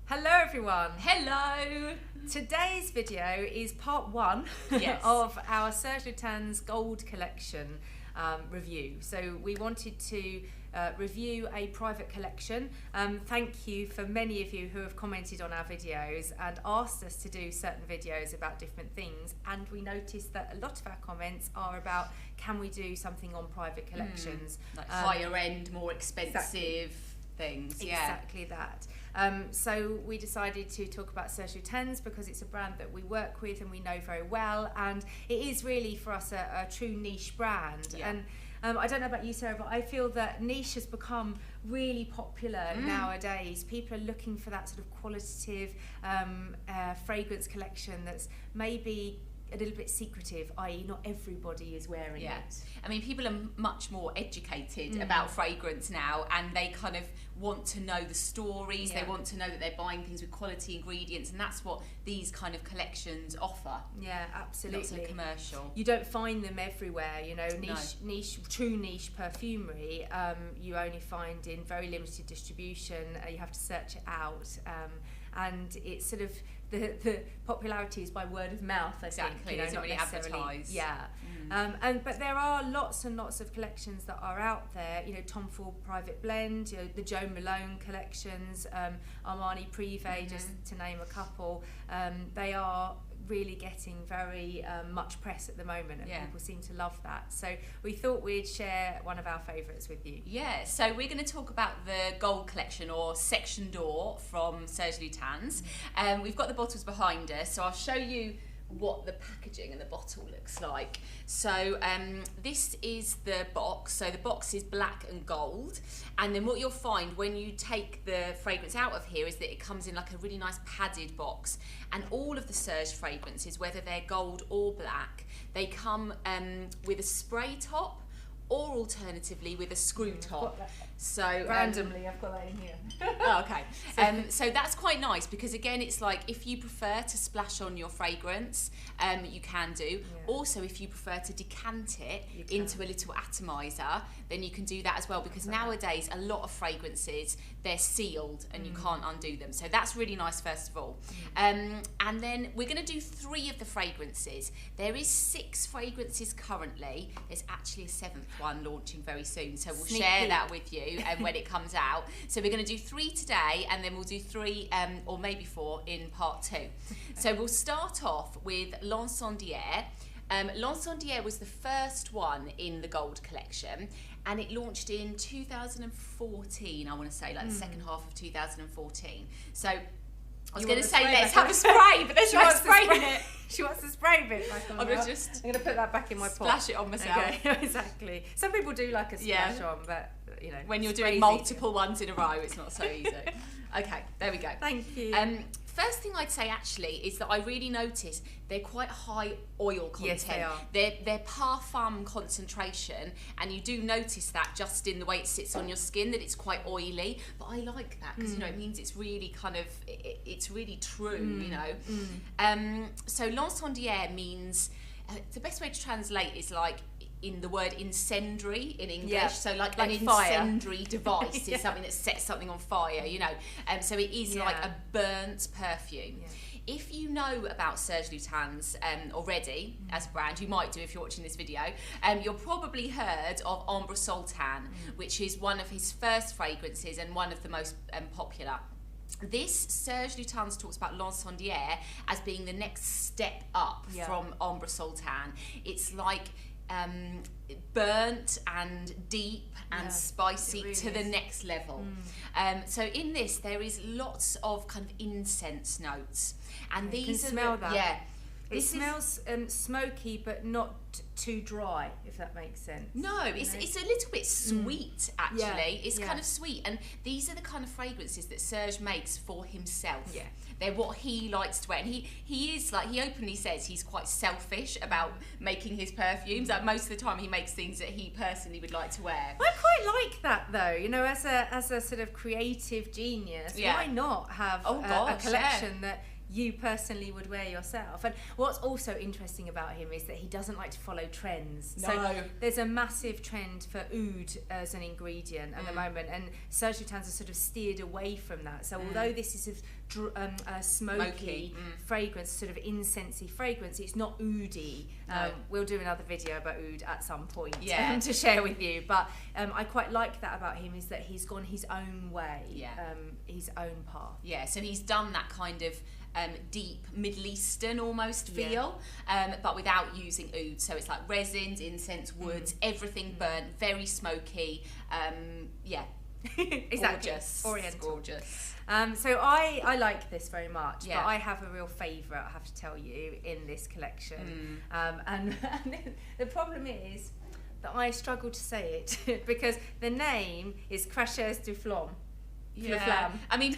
Hello everyone. Hello. Today's video is part one Yes. of our Serge Lutens Gold Collection review. So we wanted to review a private collection. Thank you for many of you who have commented on our videos and asked us to do certain videos about different things, and we noticed that a lot of our comments are about, can we do something on private collections? Like higher end, more expensive things. Yeah. Exactly that. So we decided to talk about Serge Lutens because it's a brand that we work with and we know very well, and it is really for us a true niche brand. Yeah. And I don't know about you, Sarah, but I feel that niche has become really popular nowadays. People are looking for that sort of qualitative fragrance collection that's maybe a little bit secretive, i.e. not everybody is wearing it. I mean, people are much more educated about fragrance now, and they kind of want to know the stories. They want to know that they're buying things with quality ingredients, and that's what these kind of collections offer. Yeah, absolutely. Not so commercial. You don't find them everywhere, you know. True niche perfumery you only find in very limited distribution. You have to search it out, and it's sort of the popularity is by word of mouth, I think. You know, not really necessarily advertised. Yeah. But there are lots and lots of collections that are out there. You know, Tom Ford Private Blend, you know, the Joe Malone collections, Armani Privé, just to name a couple. They are really getting very much press at the moment, and people seem to love that. So we thought we'd share one of our favourites with you. Yeah, so we're going to talk about the Gold Collection, or Section d'Or, from Serge Lutens. We've got the bottles behind us, so I'll show you what the packaging and the bottle looks like. So this is the box. So the box is black and gold, and then what you'll find when you take the fragrance out of here is that it comes in like a really nice padded box, and all of the Serge fragrances, whether they're gold or black, they come with a spray top, or alternatively with a screw top. So randomly I've got that in here. Oh, okay. So that's quite nice, because again, it's like if you prefer to splash on your fragrance, you can do. Yeah. Also, if you prefer to decant it into a little atomizer, then you can do that as well, because nowadays a lot of fragrances, they're sealed and you can't undo them. So that's really nice, first of all. And then we're going to do 3 of the fragrances. There is 6 fragrances currently. There's actually a 7th one launching very soon, so we'll share that with you and when it comes out. So we're going to do 3 today, and then we'll do 3 or maybe 4 in part 2. So we'll start off with L'Incendiaire. L'Incendiaire was the first one in the Gold Collection, and it launched in 2014, I want to say, like the second half of 2014. So I was going to say let's have a spray, but there's no spray in it. She wants the spray bit back on. I'm going to put that back in my pot. Splash it on myself. Okay, exactly. Some people do like a splash on, but you know, when you're doing multiple ones in a row, it's not so easy. Okay, there we go. Thank you. First thing I'd say actually is that I really notice they're quite high oil content. Yes, they are. They're parfum concentration, and you do notice that just in the way it sits on your skin, that it's quite oily. But I like that, because you know, it means it's really kind of it's really true. You know. So L'Incendiaire means the best way to translate is like in the word incendiary in English, so like an incendiary device is something that sets something on fire, you know. So it is like a burnt perfume. If you know about Serge Lutens already as a brand, you might do if you're watching this video, you'll probably heard of Ambre Sultan, which is one of his first fragrances and one of the most popular. This Serge Lutens talks about L'Incendiaire as being the next step up from Ambre Sultan. It's like burnt and deep and spicy really to the next level. So in this there is lots of kind of incense notes, and these are smell that. It smells smoky, but not too dry, if that makes sense. No, it's a little bit sweet, actually. It's kind of sweet, and these are the kind of fragrances that Serge makes for himself. Yeah. They're what he likes to wear, and he is like, he openly says he's quite selfish about making his perfumes. Like most of the time he makes things that he personally would like to wear. I quite like that though, you know, as a sort of creative genius. Why not have a collection that you personally would wear yourself. And what's also interesting about him is that he doesn't like to follow trends. No. So there's a massive trend for oud as an ingredient at the moment, and Serge Lutens has sort of steered away from that. So although this is a smoky fragrance, sort of incensey fragrance, it's not oudy. No. We'll do another video about oud at some point Yeah. to share with you. But I quite like that about him, is that he's gone his own way, his own path. Yeah, so he's done that kind of deep Middle Eastern almost feel, but without using oud. So it's like resins, incense, woods, everything burnt, very smoky. Exactly. Gorgeous. Oriental. Gorgeous. So I like this very much, Yeah. but I have a real favourite, I have to tell you, in this collection. And the problem is that I struggle to say it because the name is Cracheuse de Flammes. Yeah. I mean,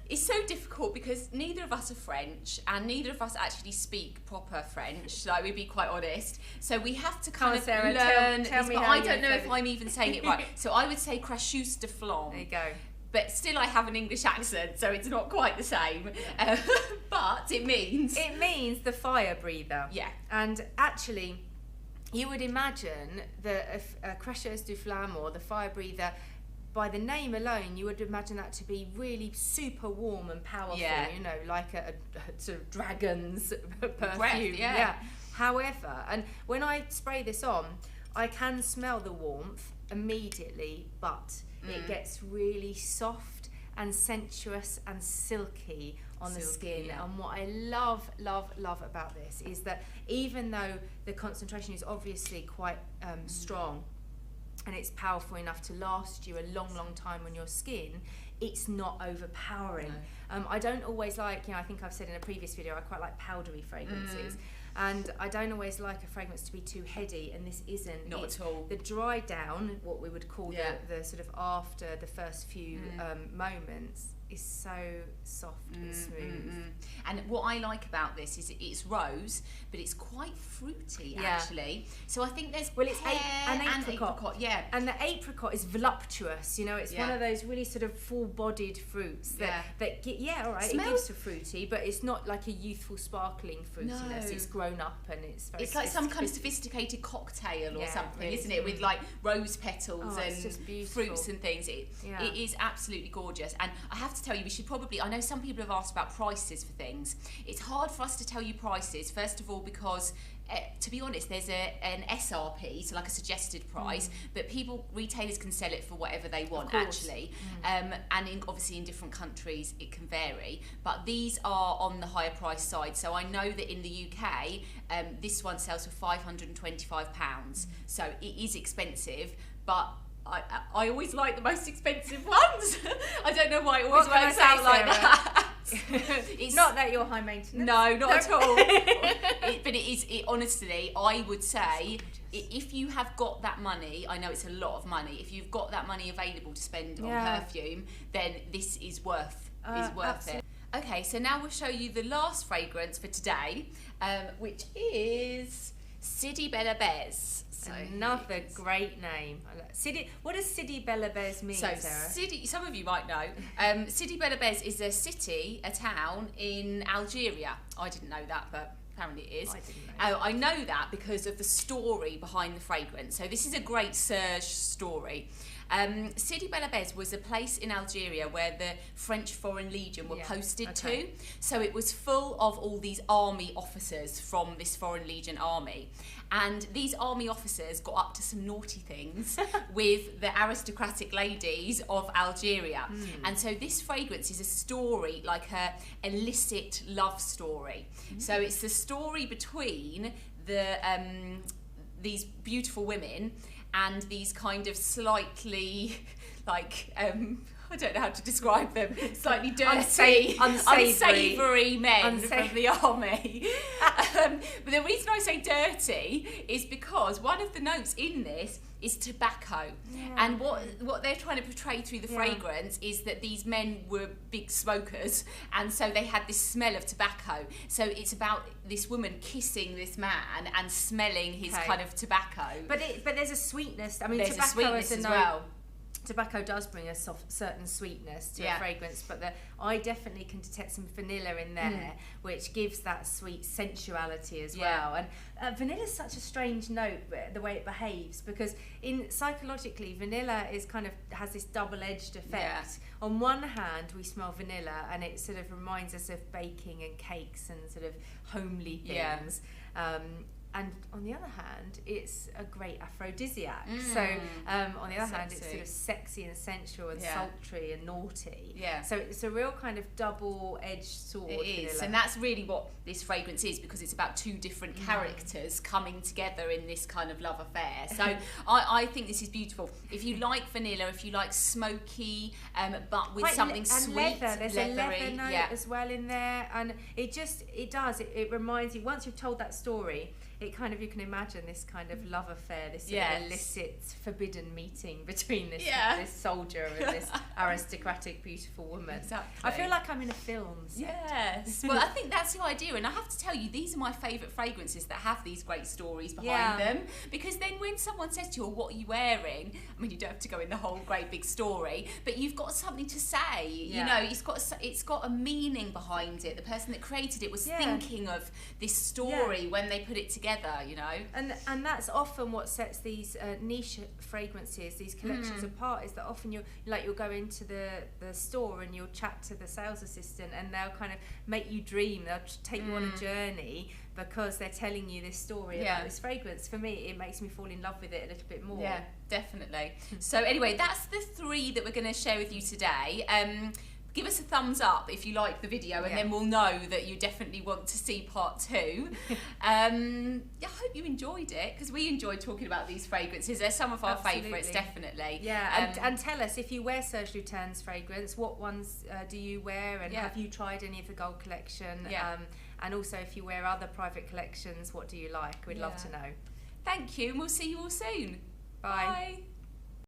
it's so difficult because neither of us are French and neither of us actually speak proper French, like we'd be quite honest. So we have to kind of Sarah, learn tell this, me but how I you don't know say if it. I'm even saying it right. So I would say Cracheuse de Flammes. There you go. But still I have an English accent, so it's not quite the same. But it means... It means the fire breather. Yeah. And actually, you would imagine that a Cracheuse de Flammes, or the fire breather, by the name alone, you would imagine that to be really super warm and powerful, you know, like a sort of dragon's perfume. Breath, However, and when I spray this on, I can smell the warmth immediately, but it gets really soft and sensuous and silky on the skin. Yeah. And what I love about this is that even though the concentration is obviously quite strong, and it's powerful enough to last you a long time on your skin, it's not overpowering. No. I don't always like, you know, I think I've said in a previous video, I quite like powdery fragrances. And I don't always like a fragrance to be too heady, and this isn't. Not at all. The dry down, what we would call the sort of after the first few moments, is so soft and smooth. And what I like about this is it's rose, but it's quite fruity actually. So I think there's Well, it's pear an and apricot. Yeah. And the apricot is voluptuous, you know, it's one of those really sort of full-bodied fruits that all right, it gives a fruity, but it's not like a youthful, sparkling fruitiness. No. It's grown up and it's very... It's like some kind of sophisticated cocktail or something, really isn't it? With like rose petals it's just and beautiful. fruits and things. It is absolutely gorgeous. And I have to tell you, we should probably, I know some people have asked about prices for things. It's hard for us to tell you prices, first of all, because to be honest, there's an SRP, so like a suggested price, but retailers can sell it for whatever they want actually. And obviously in different countries it can vary, but these are on the higher price side. So I know that in the UK, this one sells for £525. So it is expensive, but I always like the most expensive ones. I don't know why it always works out like that. It's not that you're high maintenance. No, not at all. But it is, honestly, I would say, if you have got that money, I know it's a lot of money, if you've got that money available to spend on perfume, then this is worth it. Okay, so now we'll show you the last fragrance for today, which is Sidi Bel-Abbes. So another great name. Sidi. What does Sidi Bel-Abbes mean, So Sarah? Sidi, some of you might know. Sidi Bel-Abbes is a city, a town in Algeria. I didn't know that, but apparently it is. I didn't know. I know that because of the story behind the fragrance. So this is a great Serge story. Sidi Bel-Abbes was a place in Algeria where the French Foreign Legion were posted to. So it was full of all these army officers from this Foreign Legion army. And these army officers got up to some naughty things with the aristocratic ladies of Algeria. And so this fragrance is a story, like a illicit love story. So it's the story between these beautiful women and these kind of slightly, like, I don't know how to describe them, slightly dirty, unsavoury men from the army. But the reason I say dirty is because one of the notes in this is tobacco. And what they're trying to portray through the fragrance is that these men were big smokers, and so they had this smell of tobacco. So it's about this woman kissing this man and smelling his kind of tobacco. But there's a sweetness. I mean, there's tobacco a sweetness is a as note. well. tobacco does bring a certain sweetness to a fragrance, but I definitely can detect some vanilla in there, which gives that sweet sensuality as well. And vanilla is such a strange note, the way it behaves, because psychologically, vanilla is has this double-edged effect. On one hand, we smell vanilla, and it sort of reminds us of baking and cakes and sort of homely things. And on the other hand, it's a great aphrodisiac. So on the other hand, it's sort of sexy and sensual and sultry and naughty. So it's a real kind of double-edged sword. It is, vanilla. and that's really what this fragrance is, because it's about two different characters coming together in this kind of love affair. So I think this is beautiful. If you like vanilla, if you like smoky, but with something sweet, leather. There's leathery, a leather note as well in there, and it reminds you, once you've told that story, it kind of, you can imagine this kind of love affair, this sort of illicit, forbidden meeting between this soldier and this aristocratic, beautiful woman. Exactly. I feel like I'm in a film. Yes. Well, I think that's the idea, and I have to tell you, these are my favourite fragrances that have these great stories behind them, because then when someone says to you, what are you wearing? I mean, you don't have to go in the whole great big story, but you've got something to say. You know, it's got a meaning behind it. The person that created it was thinking of this story when they put it together. You know, and that's often what sets these niche fragrances, these collections apart, is that often you'll go into the store and you'll chat to the sales assistant, and they'll kind of make you dream. They'll take you on a journey because they're telling you this story about this fragrance. For me, it makes me fall in love with it a little bit more. Yeah, definitely. So anyway, that's the 3 that we're going to share with you today. Give us a thumbs up if you like the video, and then we'll know that you definitely want to see part 2. I hope you enjoyed it, because we enjoyed talking about these fragrances. They're some of our favourites, definitely. Yeah, and tell us, if you wear Serge Lutens fragrance, what ones do you wear, and have you tried any of the Gold Collection? And also, if you wear other private collections, what do you like? We'd love to know. Thank you, and we'll see you all soon. Bye.